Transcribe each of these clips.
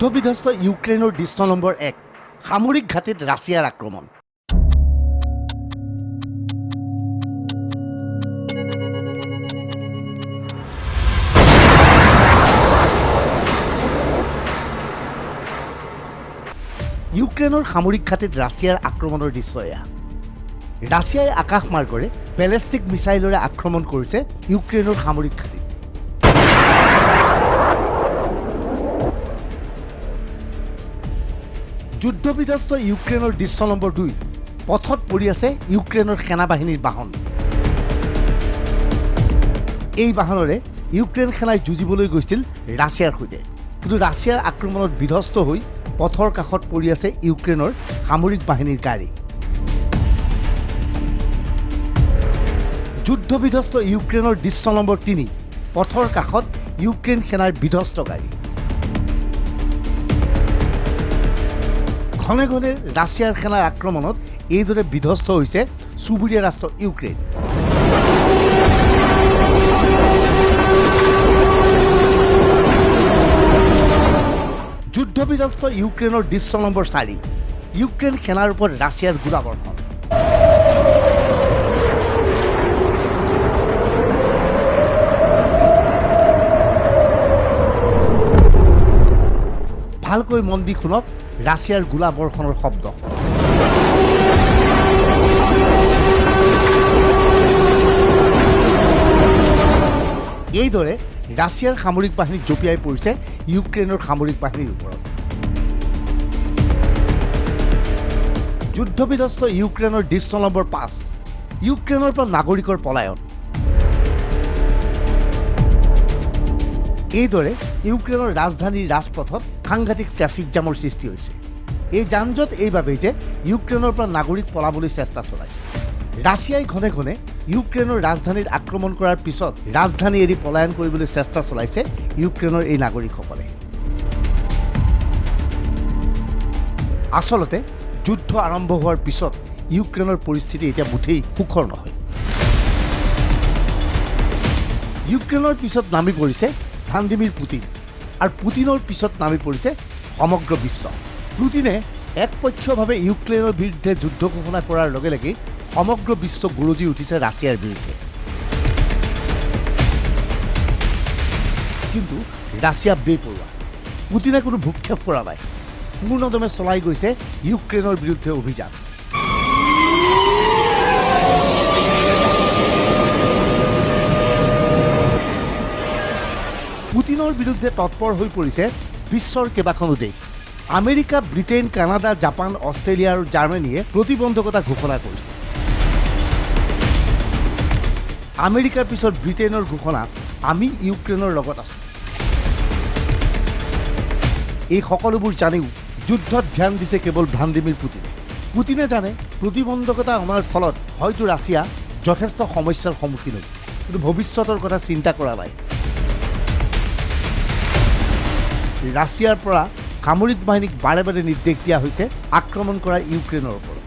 যুদ্ধবিধ্বস্ত ইউক্ৰেইনৰ দৃশ্য নম্বৰ 1 সামৰিক ঘাটিত ৰাছিয়াৰ আক্ৰমণ। ইউক্ৰেইনৰ সামৰিক ঘাটিত ৰাছিয়াৰ আক্ৰমণৰ দৃশ্য এয়া। ৰাছিয়াই আকাশ মাৰ্গৰে বেলিষ্টিক মিছাইলৰে আক্ৰমণ কৰিছে ইউক্ৰেইনৰ সামৰিক ঘাটিত। যুদ্ধবিধ্বস্ত ইউক্ৰেইনৰ দৃশ্য নম্বৰ 2 পথত পৰি আছে ইউক্ৰেইনৰ সেনাবাহিনীৰ বাহন। এই বাহনৰে ইউক্ৰেইন সেনাই যুঁজিবলৈ গৈছিল ৰাছিয়াৰ সৈতে, কিন্তু ৰাছিয়াৰ আক্ৰমণত বিধ্বস্ত হৈ পথৰ কাষত পৰি আছে ইউক্ৰেইনৰ সামৰিক বাহিনীৰ গাড়ী। যুদ্ধবিধ্বস্ত ইউক্ৰেইনৰ দৃশ্য নম্বৰ 3 পথৰ কাষত ইউক্ৰেইন সেনাৰ বিধ্বস্ত গাড়ী। ঘনে ঘনে ৰাছিয়াৰ সেনাৰ আক্ৰমণত এইদৰে বিধ্বস্ত হৈছে চুবুৰীয়া ৰাষ্ট্ৰ ইউক্ৰেইন। যুদ্ধবিধ্বস্ত ইউক্ৰেইনৰ দৃশ্য নম্বৰ 4 ইউক্ৰেইন সেনাৰ ওপৰত ৰাছিয়াৰ গোলাবৰ্ষণ। ভালকৈ মন দি শুনক ৰাছিয়াৰ গোলাবৰ্ষণৰ শব্দ। এইদৰে ৰাছিয়াৰ সামৰিক বাহিনী জঁপিয়াই পৰিছে ইউক্ৰেইনৰ সামৰিক বাহিনীৰ ওপৰত। যুদ্ধবিধ্বস্ত ইউক্ৰেইনৰ দৃশ্য নম্বৰ 5 ইউক্ৰেইনৰ পৰা নাগৰিকৰ পলায়ন। এইদৰে ইউক্ৰেইনৰ ৰাজধানীৰ ৰাজপথত সাংঘাতিক ট্ৰেফিক জামৰ সৃষ্টি হৈছে। এই যানজঁট এইবাবেই যে ইউক্ৰেইনৰ পৰা নাগৰিক পলাবলৈ চেষ্টা চলাইছে। ৰাছিয়াই ঘনে ঘনে ইউক্ৰেইনৰ ৰাজধানীত আক্ৰমণ কৰাৰ পিছত ৰাজধানী এৰি পলায়ন কৰিবলৈ চেষ্টা চলাইছে ইউক্ৰেইনৰ এই নাগৰিকসকলে। আচলতে যুদ্ধ আৰম্ভ হোৱাৰ পিছত ইউক্ৰেইনৰ পৰিস্থিতি এতিয়া মুঠেই সুখৰ নহয়। ইউক্ৰেইনৰ পিছত নামি পৰিছে ভ্লাদিমিৰ পুটিন, আৰু পুটিনৰ পিছত নামি পৰিছে সমগ্ৰ বিশ্ব। পুটিনে একপক্ষীয়ভাৱে ইউক্ৰেইনৰ বিৰুদ্ধে যুদ্ধ ঘোষণা কৰাৰ লগে লগে সমগ্ৰ বিশ্ব গৰজি উঠিছে ৰাছিয়াৰ বিৰুদ্ধে। কিন্তু ৰাছিয়া বেপৰোৱা। পুটিনে কোনো ভূক্ষেপ কৰা নাই, পূৰ্ণদমে চলাই গৈছে ইউক্ৰেইনৰ বিৰুদ্ধে অভিযান। পুটিনৰ বিৰুদ্ধে তৎপৰ হৈ পৰিছে বিশ্বৰ কেইবাখনো দেশ। America, Britain, Canada, Japan, Australia আৰু জাৰ্মানীয়ে প্ৰতিবন্ধকতা ঘোষণা কৰিছে। আমেৰিকাৰ পিছত ব্ৰিটেইনৰ ঘোষণা, আমি ইউক্ৰেইনৰ লগত আছো। এই সকলোবোৰ জানিও যুদ্ধত ধ্যান দিছে কেৱল ভ্লাদিমিৰ পুটিনে। পুটিনে জানে প্ৰতিবন্ধকতা অনাৰ ফলত হয়তো ৰাছিয়া যথেষ্ট সমস্যাৰ সন্মুখীন হ'ব, কিন্তু ভৱিষ্যতৰ কথা চিন্তা কৰা নাই। ৰাছিয়াৰ পৰা সামৰিক বাহিনীক বাৰে বাৰে নিৰ্দেশ দিয়া হৈছে আক্ৰমণ কৰা ইউক্ৰেইনৰ ওপৰত।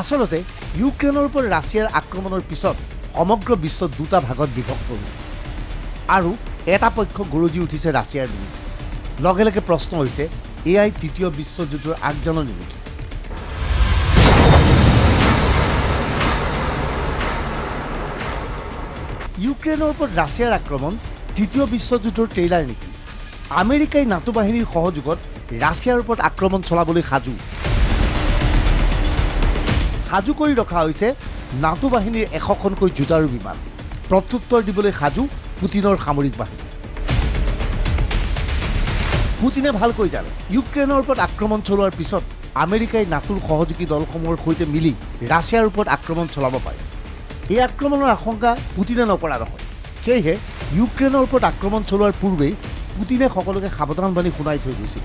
আচলতে ইউক্ৰেইনৰ ওপৰত ৰাছিয়াৰ আক্ৰমণৰ পিছত সমগ্ৰ বিশ্ব দুটা ভাগত বিভক্ত হৈছে, আৰু এটা পক্ষ গৰজি উঠিছে ৰাছিয়াৰ বিৰুদ্ধে। লগে লগে প্ৰশ্ন হৈছে, এয়াই তৃতীয় বিশ্বযুদ্ধৰ আগজাননী নেকি? ইউক্ৰেইনৰ ওপৰত ৰাছিয়াৰ আক্ৰমণ তৃতীয় বিশ্বযুদ্ধৰ ট্ৰেইলাৰ নেকি? আমেৰিকাই নাটো বাহিনীৰ সহযোগত ৰাছিয়াৰ ওপৰত আক্ৰমণ চলাবলৈ সাজু কৰি ৰখা হৈছে নাটো বাহিনীৰ 100খনকৈ যুঁজাৰু বিমান। প্ৰত্যুত্তৰ দিবলৈ সাজু পুটিনৰ সামৰিক বাহিনী। পুটিনে ভালকৈ জানে ইউক্ৰেইনৰ ওপৰত আক্ৰমণ চলোৱাৰ পিছত আমেৰিকাই নাটোৰ সহযোগী দলসমূহৰ সৈতে মিলি ৰাছিয়াৰ ওপৰত আক্ৰমণ চলাব পাৰে। এই আক্ৰমণৰ আশংকা পুটিনে নকৰা নহয়। সেয়েহে ইউক্ৰেইনৰ ওপৰত আক্ৰমণ চলোৱাৰ পূৰ্বেই পুটিনে সকলোকে সাৱধানবাণী শুনাই থৈ গৈছিল।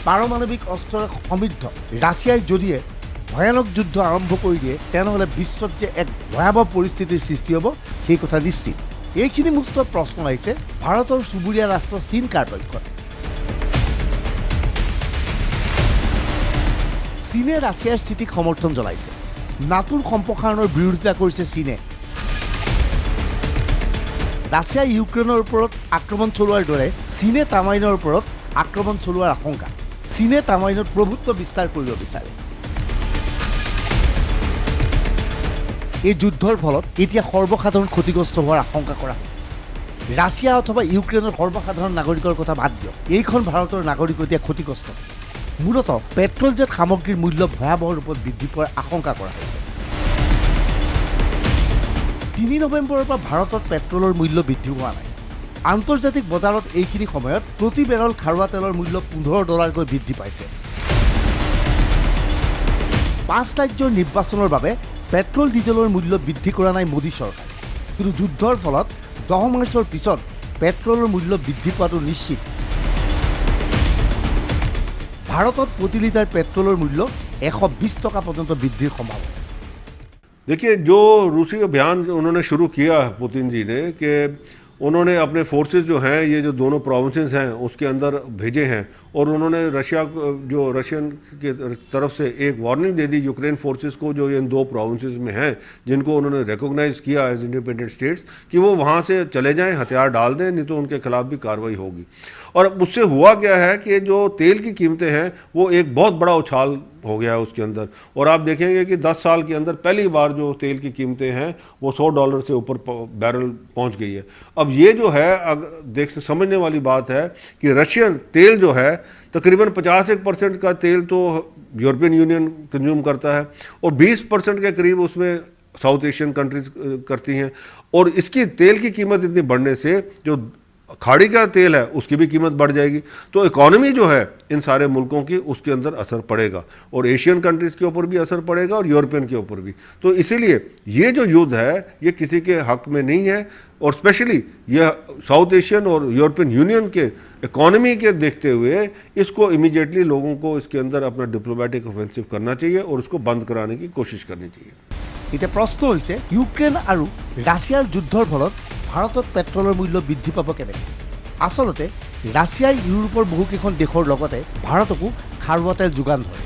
পাৰমাণৱিক অস্ত্ৰৰে সমৃদ্ধ ৰাছিয়াই যদিহে ভয়ানক যুদ্ধ আৰম্ভ কৰি দিয়ে, তেনেহ'লে বিশ্বত যে এক ভয়াৱহ পৰিস্থিতিৰ সৃষ্টি হ'ব সেই কথা নিশ্চিত। এইখিনি মুহূৰ্তত প্ৰশ্ন আহিছে, ভাৰতৰ চুবুৰীয়া ৰাষ্ট্ৰ চীন কাৰ পক্ষত? চীনে ৰাছিয়াৰ স্থিতিক সমৰ্থন জনাইছে। নাটোৰ সম্প্ৰসাৰণৰ বিৰোধিতা কৰিছে চীনে। ৰাছিয়াই ইউক্ৰেইনৰ ওপৰত আক্ৰমণ চলোৱাৰ দৰে চীনে তামাইনৰ ওপৰত আক্ৰমণ চলোৱাৰ আশংকা। চীনে তামাইনত প্ৰভুত্ব বিস্তাৰ কৰিব বিচাৰে। এই যুদ্ধৰ ফলত এতিয়া সৰ্বসাধাৰণ ক্ষতিগ্ৰস্ত হোৱাৰ আশংকা কৰা হৈছে। ৰাছিয়া অথবা ইউক্ৰেইনৰ সৰ্বসাধাৰণ নাগৰিকৰ কথা বাদ দিয়ক, এইখন ভাৰতৰ নাগৰিক এতিয়া ক্ষতিগ্ৰস্ত। মূলতঃ পেট্ৰলজাত সামগ্ৰীৰ মূল্য ভয়াৱহ ৰূপত বৃদ্ধি পোৱাৰ আশংকা কৰা হৈছে। ৩ নৱেম্বৰৰ পৰা ভাৰতত পেট্ৰলৰ মূল্য বৃদ্ধি হোৱা নাই। আন্তৰ্জাতিক বজাৰত এইখিনি সময়ত প্ৰতি বেৰল খাৰুৱা তেলৰ মূল্য $15কৈ বৃদ্ধি পাইছে। 5 ৰাজ্যৰ নিৰ্বাচনৰ বাবে পেট্ৰল ডিজেলৰ মূল্য বৃদ্ধি কৰা নাই মোদী চৰকাৰে। কিন্তু যুদ্ধৰ ফলত 10 মাৰ্চৰ পিছত পেট্ৰলৰ মূল্য বৃদ্ধি পোৱাটো নিশ্চিত। ভাৰতত প্ৰতি লিটাৰ পেট্ৰলৰ মূল্য 120 টকা পৰ্যন্ত বৃদ্ধিৰ সম্ভাৱনা। देखिए, जो रूसी अभियान उन्होंने शुरू किया पुतिन जी ने कि उन्होंने अपने फोर्सेस जो हैं ये जो दोनों प्रोविंसेस हैं उसके अंदर भेजे हैं और उन्होंने रशियन की तरफ से एक वार्निंग दे दी यूक्रेन फोर्सेस को जो इन 2 प्रोविंसेस में हैं जिनको उन्होंने रिकॉग्नाइज किया एज इंडिपेंडेंट स्टेट्स कि वो वहाँ से चले जाएं, हथियार डाल दें, नहीं तो उनके खिलाफ भी कार्रवाई होगी। और उससे हुआ क्या है कि जो तेल की कीमतें हैं वो एक बहुत बड़ा उछाल हो गया है उसके अंदर। और आप देखेंगे कि 10 साल के अंदर पहली बार जो तेल की कीमतें हैं वो $100 से ऊपर बैरल पहुंच गई है। अब ये जो है समझने वाली बात है कि रशियन तेल जो है तकरीबन 51% का तेल तो यूरोपियन यूनियन कंज्यूम करता है और 20% के करीब उसमें साउथ एशियन कंट्रीज करती हैं। और इसकी तेल की कीमत इतनी बढ़ने से जो खाड़ी का तेल है उसकी भी कीमत बढ़ जाएगी, तो इकॉनमी जो है इन सारे मुल्कों की उसके अंदर असर पड़ेगा और एशियन कंट्रीज़ के ऊपर भी असर पड़ेगा और यूरोपियन के ऊपर भी। तो इसीलिए ये जो युद्ध है ये किसी के हक में नहीं है और स्पेशली यह साउथ एशियन और यूरोपियन यूनियन के इकॉनमी के देखते हुए इसको इमीडिएटली लोगों को इसके अंदर अपना डिप्लोमेटिक ऑफेंसिव करना चाहिए और उसको बंद कराने की कोशिश करनी चाहिए। এতিয়া প্ৰশ্ন হৈছে ইউক্ৰেইন আৰু ৰাছিয়াৰ যুদ্ধৰ ফলত ভাৰতত পেট্ৰলৰ মূল্য বৃদ্ধি পাব কেনেকৈ? আচলতে ৰাছিয়াই ইউৰোপৰ বহুকেইখন দেশৰ লগতে ভাৰতকো খাৰুৱা তেল যোগান ধৰে।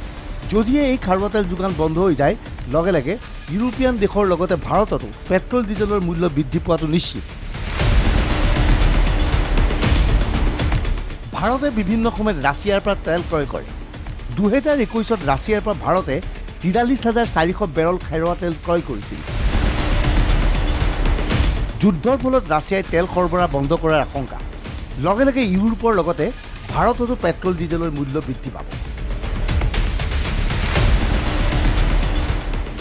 যদিহে এই খাৰুৱা তেল যোগান বন্ধ হৈ যায় লগে লগে ইউৰোপীয়ান দেশৰ লগতে ভাৰততো পেট্ৰল ডিজেলৰ মূল্য বৃদ্ধি পোৱাটো নিশ্চিত। ভাৰতে বিভিন্ন সময়ত ৰাছিয়াৰ পৰা তেল ক্ৰয় কৰে। 2021ত ৰাছিয়াৰ পৰা ভাৰতে 43,400 বেৰল খাৰুৱা তেল ক্ৰয় কৰিছিল। যুদ্ধৰ ফলত ৰাছিয়াই তেল সৰবৰাহ বন্ধ কৰাৰ আশংকা। লগে লগে ইউৰোপৰ লগতে ভাৰততো পেট্ৰল ডিজেলৰ মূল্য বৃদ্ধি পাব।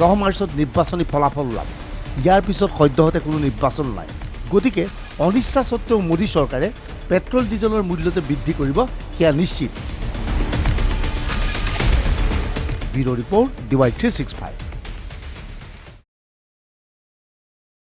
10 মাৰ্চত নিৰ্বাচনী ফলাফল ওলাব। ইয়াৰ পিছত সদ্যহতে কোনো নিৰ্বাচন নাই। গতিকে অনিচ্ছা সত্ত্বেও মোদী চৰকাৰে পেট্ৰল ডিজেলৰ মূল্যটো বৃদ্ধি কৰিব সেয়া নিশ্চিত। Bureau' report DY365।